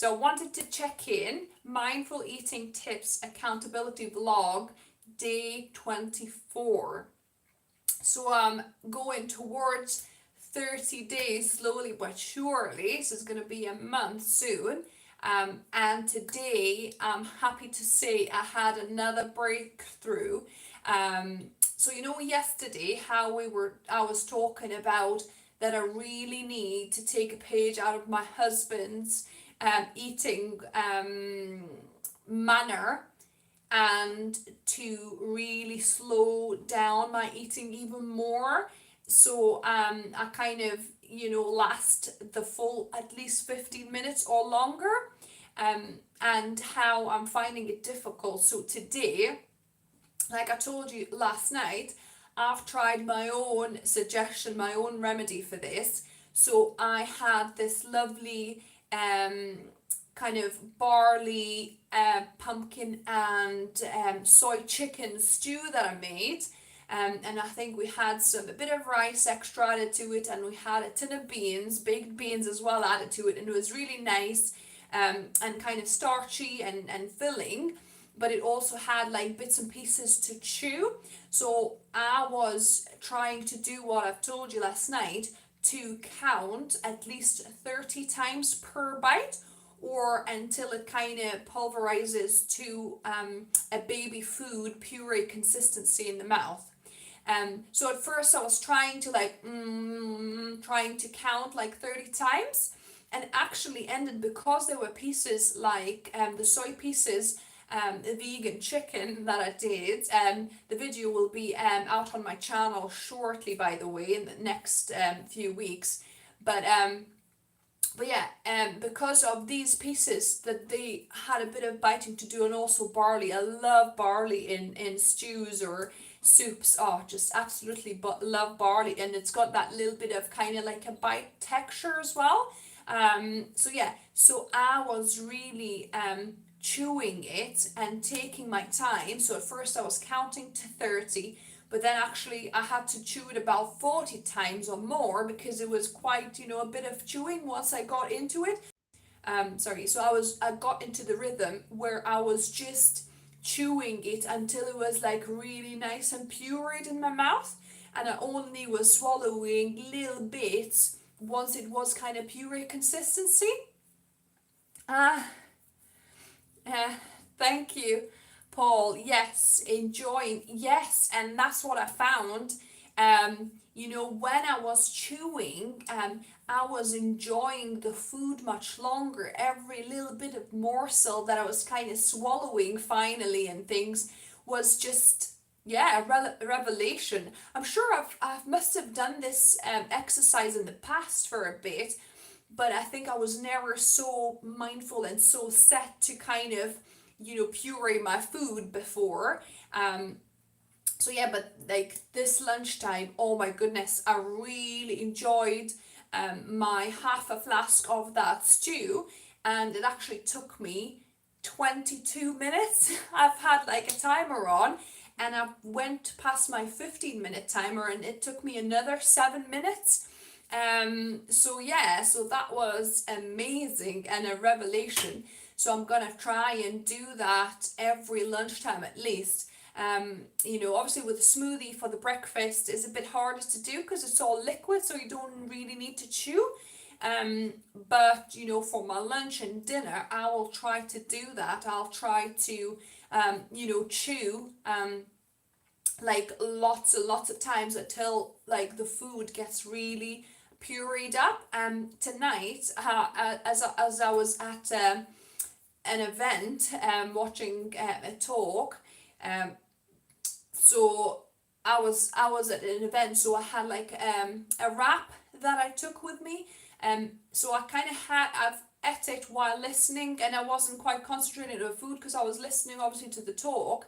So I wanted to check in, mindful eating tips, accountability vlog, day 24. So I'm going towards 30 days slowly but surely. So it's going to be a month soon. And today I'm happy to say I had another breakthrough. So yesterday how I was talking about that I really need to take a page out of my husband's eating manner, and to really slow down my eating even more. So I kind of last the full at least 15 minutes or longer, and how I'm finding it difficult. So today, like I told you last night, I've tried my own suggestion, my own remedy for this. So I had this lovely kind of barley, pumpkin and soy chicken stew that I made. And I think we had a bit of rice extra added to it, and we had a tin of beans, baked beans as well added to it, and it was really nice, and kind of starchy and filling, but it also had like bits and pieces to chew. So I was trying to do what I've told you last night, to count at least 30 times per bite, or until it kind of pulverizes to a baby food puree consistency in the mouth. So at first I was trying to trying to count like 30 times, and actually ended, because there were pieces like the soy pieces, the vegan chicken that I did. The video will be out on my channel shortly, by the way, in the next few weeks. But yeah, because of these pieces that they had a bit of biting to do, and also barley. I love barley in stews or soups. Oh, just absolutely love barley, and it's got that little bit of kind of like a bite texture as well. So yeah, so I was really chewing it and taking my time. So at first I was counting to 30, but then actually I had to chew it about 40 times or more, because it was quite, a bit of chewing once I got into it. So I got into the rhythm where I was just chewing it until it was like really nice and pureed in my mouth, and I only was swallowing little bits once it was kind of puree consistency. Ah, uh, thank you, Paul. Yes, enjoying. Yes, and that's what I found. When I was chewing, I was enjoying the food much longer. Every little bit of morsel that I was kind of swallowing finally and things was just, yeah, a revelation. I'm sure I must have done this exercise in the past for a bit, but I think I was never so mindful and so set to kind of, puree my food before. So yeah, but like this lunchtime, oh my goodness, I really enjoyed my half a flask of that stew, and it actually took me 22 minutes. I've had like a timer on, and I went past my 15-minute timer, and it took me another 7 minutes. So yeah, so that was amazing and a revelation. So I'm gonna try and do that every lunchtime at least. Obviously with a smoothie for the breakfast is a bit harder to do because it's all liquid, so you don't really need to chew. But for my lunch and dinner, I will try to do that. I'll try to, chew like lots and lots of times until like the food gets really pureed up. Tonight, as I was at an event, watching a talk, so I was at an event, so I had like a wrap that I took with me. So I kind of I've ate it while listening, and I wasn't quite concentrating on the food because I was listening obviously to the talk.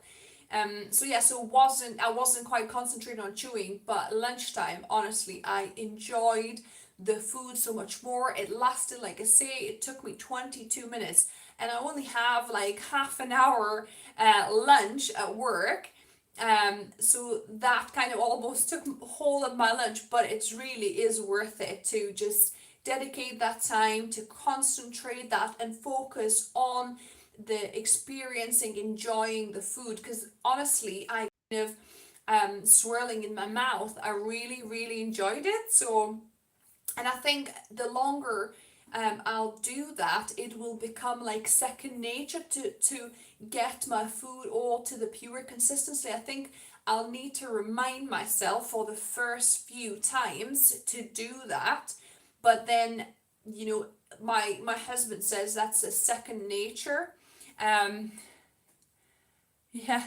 I wasn't quite concentrating on chewing, but lunchtime, honestly, I enjoyed the food so much more. It lasted, like I say, it took me 22 minutes, and I only have like half an hour lunch at work. So that kind of almost took whole of my lunch, but it really is worth it to just dedicate that time to concentrate that and focus on the experiencing, enjoying the food. Because honestly, I kind of swirling in my mouth, I really, really enjoyed it. So, and I think the longer I'll do that, it will become like second nature to get my food all to the pure consistency. I think I'll need to remind myself for the first few times to do that, but then, you know, my husband says that's a second nature. Um, yeah.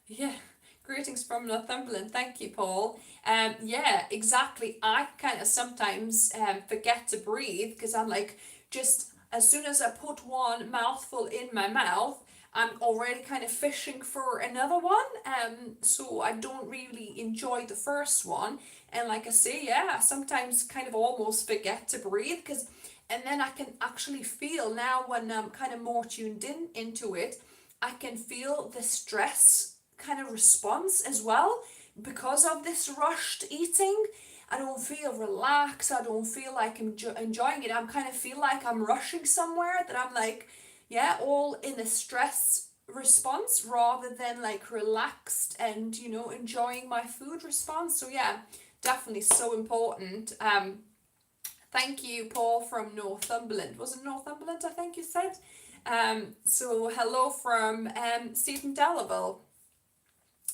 Yeah, greetings from Northumberland. Thank you, Paul. Yeah, exactly. I kind of sometimes forget to breathe because I'm like, just as soon as I put one mouthful in my mouth, I'm already kind of fishing for another one. So I don't really enjoy the first one. And like I say, yeah, I sometimes kind of almost forget to breathe because, and then I can actually feel now when I'm kind of more tuned in into it, I can feel the stress kind of response as well because of this rushed eating. I don't feel relaxed. I don't feel like I'm enjoying it. I'm kind of feel like I'm rushing somewhere, that I'm like, yeah, all in a stress response rather than like relaxed and, you know, enjoying my food response. So yeah, definitely so important. Thank you, Paul from Northumberland. Was it Northumberland, I think you said? So hello from Seaton Delaval,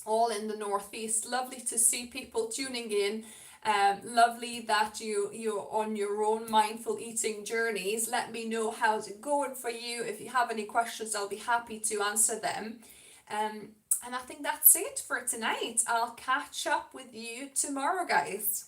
all in the northeast. Lovely to see people tuning in. Lovely that you're on your own mindful eating journeys. Let me know how's it going for you. If you have any questions, I'll be happy to answer them. And I think that's it for tonight. I'll catch up with you tomorrow, guys.